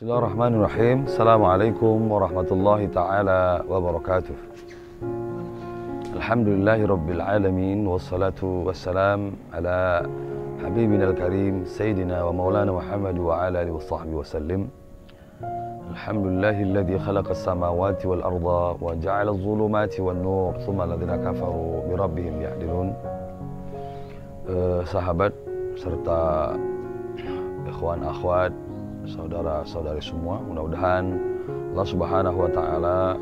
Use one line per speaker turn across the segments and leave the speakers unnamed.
Bismillahirrahmanirrahim. Assalamualaikum warahmatullahi ta'ala wabarakatuh. Alhamdulillahi rabbil alamin. Wassalatu wassalam ala habibina al-karim Sayyidina wa maulana Muhammad wa ala alihi wa sahbihi wa sallim. Alhamdulillahilladzi khalaqa as-samawati wal arda wa ja'ala adh-dhulumati wan nur thumma alladhina kafaru bi rabbihim ya'dilun. Sahabat serta ikhwan akhwat, saudara-saudari semua, mudah-mudahan Allah Subhanahu wa taala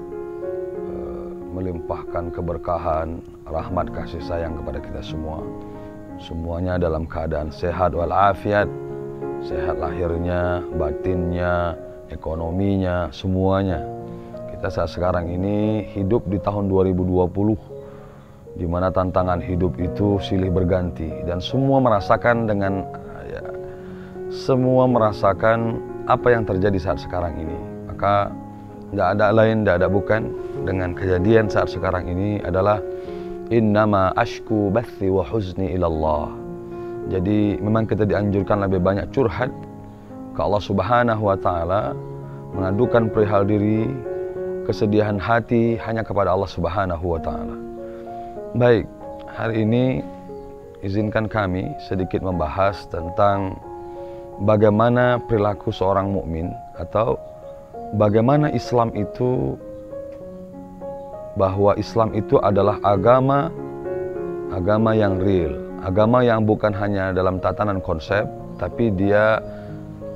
melimpahkan keberkahan, rahmat kasih sayang kepada kita semua. Semuanya dalam keadaan sehat walafiat, sehat lahirnya, batinnya, ekonominya, semuanya. Kita saat sekarang ini hidup di tahun 2020, di mana tantangan hidup itu silih berganti dan semua merasakan apa yang terjadi saat sekarang ini. Maka tidak ada lain, tidak ada bukan dengan kejadian saat sekarang ini adalah innama ashku bathi wa huzni ilallah. Jadi memang kita dianjurkan lebih banyak curhat ke Allah Subhanahu wa taala, mengadukan perihal diri, kesedihan hati hanya kepada Allah Subhanahu wa taala. Baik, hari ini izinkan kami sedikit membahas tentang bagaimana perilaku seorang mukmin, atau bagaimana Islam itu, bahwa Islam itu adalah agama yang real, agama yang bukan hanya dalam tatanan konsep, tapi dia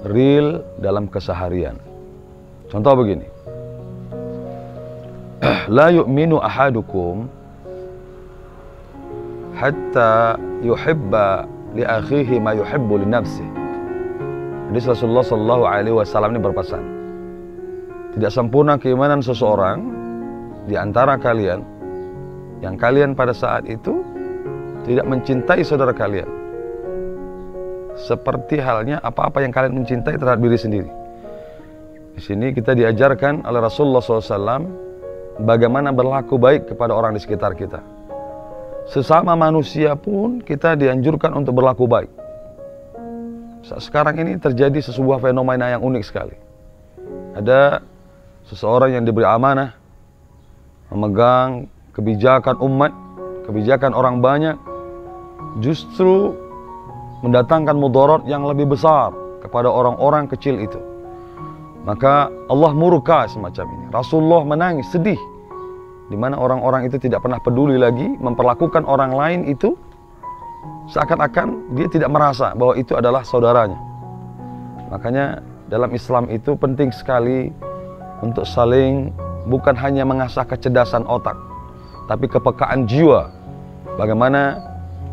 real dalam keseharian. Contoh begini, la yu'minu ahadukum hatta yuhibba li akhihi ma yuhibbu li nafsihi. Jadi Rasulullah Shallallahu Alaihi Wasallam ini berpesan, tidak sempurna keimanan seseorang di antara kalian yang kalian pada saat itu tidak mencintai saudara kalian seperti halnya apa-apa yang kalian mencintai terhadap diri sendiri. Di sini kita diajarkan oleh Rasulullah SAW bagaimana berlaku baik kepada orang di sekitar kita. Sesama manusia pun kita dianjurkan untuk berlaku baik. Sekarang ini terjadi sebuah fenomena yang unik sekali. Ada seseorang yang diberi amanah memegang kebijakan umat, kebijakan orang banyak, justru mendatangkan mudarat yang lebih besar kepada orang-orang kecil itu. Maka Allah murka semacam ini. Rasulullah menangis, sedih, di mana orang-orang itu tidak pernah peduli lagi memperlakukan orang lain itu seakan-akan dia tidak merasa bahwa itu adalah saudaranya. Makanya dalam Islam itu penting sekali untuk saling, bukan hanya mengasah kecerdasan otak, tapi kepekaan jiwa. Bagaimana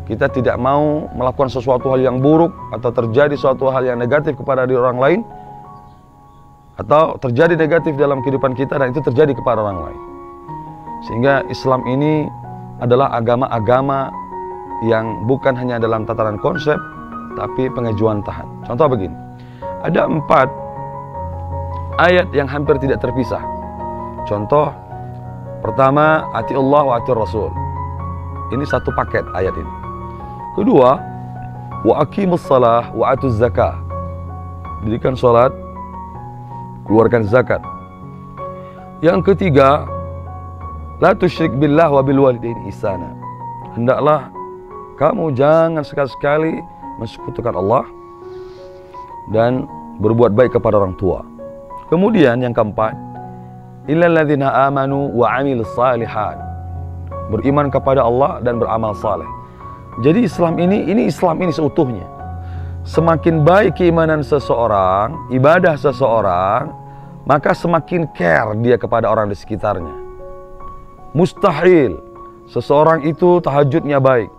kita tidak mau melakukan sesuatu hal yang buruk atau terjadi suatu hal yang negatif kepada diri orang lain, atau terjadi negatif dalam kehidupan kita dan itu terjadi kepada orang lain. Sehingga Islam ini adalah agama-agama yang bukan hanya dalam tataran konsep, tapi pengajuan tahan. Contoh begini, ada 4 ayat yang hampir tidak terpisah. Contoh pertama, ati Allah wa ati Rasul. Ini satu paket ayat ini. Kedua, wa aqimus shalah wa atuz zakah. Dirikan salat, keluarkan zakat. Yang ketiga, la tusyrik billah wa bil walidaini ihsana. Hendaklah kamu jangan sekali-sekali mensekutukan Allah dan berbuat baik kepada orang tua. Kemudian yang keempat, illal ladzina amanu wa amilus shalihat. Beriman kepada Allah dan beramal saleh. Jadi Islam ini seutuhnya. Semakin baik keimanan seseorang, ibadah seseorang, maka semakin care dia kepada orang di sekitarnya. Mustahil seseorang itu tahajudnya baik,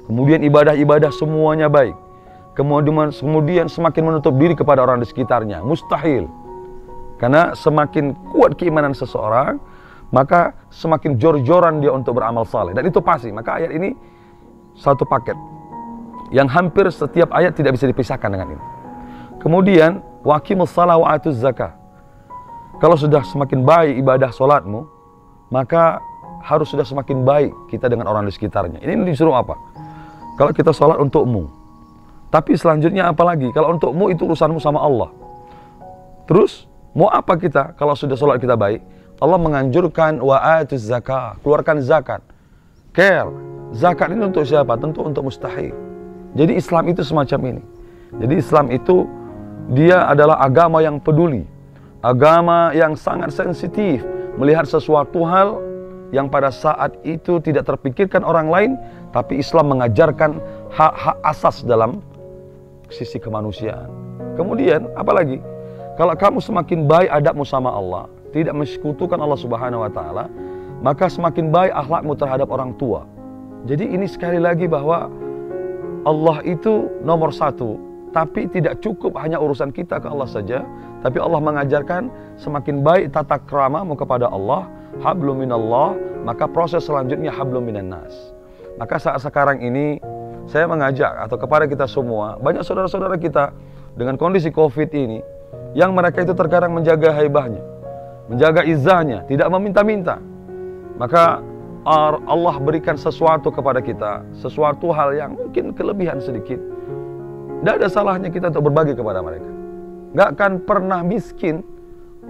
kemudian ibadah-ibadah semuanya baik, kemudian semakin menutup diri kepada orang di sekitarnya. Mustahil. Karena semakin kuat keimanan seseorang, maka semakin jor-joran dia untuk beramal saleh. Dan itu pasti. Maka ayat ini satu paket yang hampir setiap ayat tidak bisa dipisahkan dengan ini. Kemudian waqimus shalah wa atuz zakah. Kalau sudah semakin baik ibadah solatmu, maka harus sudah semakin baik kita dengan orang di sekitarnya. Ini disuruh apa? Kalau kita sholat untukmu, tapi selanjutnya apa lagi? Kalau untukmu itu urusanmu sama Allah. Terus mau apa kita kalau sudah sholat kita baik? Allah menganjurkan wa'atuz zakah, keluarkan zakat. Care, zakat ini untuk siapa? Tentu untuk mustahik. Jadi Islam itu semacam ini. Jadi Islam itu dia adalah agama yang peduli, agama yang sangat sensitif melihat sesuatu hal yang pada saat itu tidak terpikirkan orang lain, tapi Islam mengajarkan hak-hak asas dalam sisi kemanusiaan. Kemudian apalagi? Kalau kamu semakin baik adabmu sama Allah, tidak mensekutukan Allah Subhanahu wa taala, maka semakin baik akhlakmu terhadap orang tua. Jadi ini sekali lagi bahwa Allah itu nomor satu, tapi tidak cukup hanya urusan kita ke Allah saja, tapi Allah mengajarkan semakin baik tata kramamu kepada Allah, hablum minallah, maka proses selanjutnya hablum minan nas. Maka saat sekarang ini saya mengajak atau kepada kita semua, banyak saudara-saudara kita dengan kondisi Covid ini, yang mereka itu terkadang menjaga haibahnya, menjaga izahnya, tidak meminta-minta. Maka Allah berikan sesuatu kepada kita, sesuatu hal yang mungkin kelebihan sedikit. Tidak ada salahnya kita untuk berbagi kepada mereka. Nggak akan pernah miskin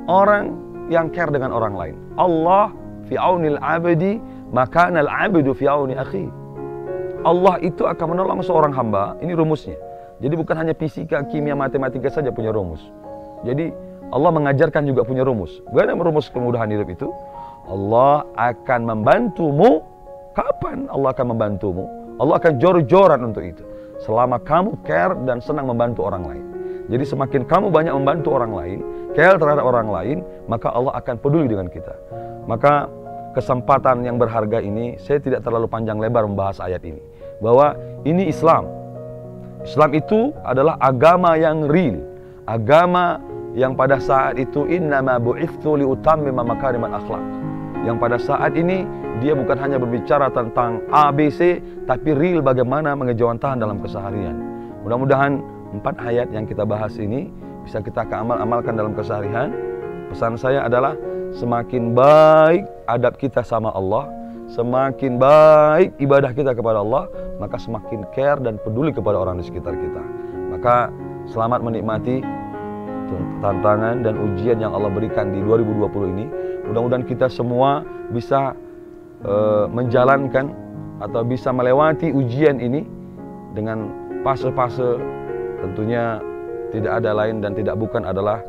orang yang care dengan orang lain. Allah fi aunil abdi, maka al abdu fi auni akhi. Allah itu akan menolong seorang hamba, ini rumusnya. Jadi bukan hanya fisika, kimia, matematika saja punya rumus. Jadi Allah mengajarkan juga punya rumus. Bagaimana rumus kemudahan hidup itu? Allah akan membantumu. Kapan Allah akan membantumu? Allah akan jor-joran untuk itu. Selama kamu care dan senang membantu orang lain. Jadi semakin kamu banyak membantu orang lain, care terhadap orang lain, maka Allah akan peduli dengan kita. Maka kesempatan yang berharga ini, saya tidak terlalu panjang lebar membahas ayat ini. Bahwa ini Islam. Islam itu adalah agama yang real. Agama yang pada saat itu innama bu'itsu liutammima makarimal akhlak. Yang pada saat ini dia bukan hanya berbicara tentang ABC, tapi real bagaimana mengejawantahan dalam keseharian. Mudah-mudahan 4 ayat yang kita bahas ini bisa kita amalkan dalam keseharian. Pesan saya adalah semakin baik adab kita sama Allah, semakin baik ibadah kita kepada Allah, maka semakin care dan peduli kepada orang di sekitar kita. Maka selamat menikmati tantangan dan ujian yang Allah berikan di 2020 ini. Mudah-mudahan kita semua bisa menjalankan atau bisa melewati ujian ini dengan fase-fase. Tentunya tidak ada lain dan tidak bukan adalah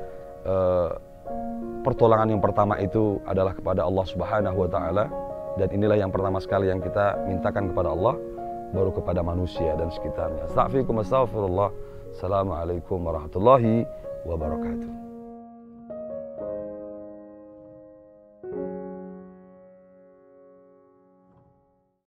pertolongan yang pertama itu adalah kepada Allah Subhanahu wa taala, dan inilah yang pertama sekali yang kita mintakan kepada Allah, baru kepada manusia dan sekitarnya. Astaghfirullah. Assalamualaikum warahmatullahi wabarakatuh.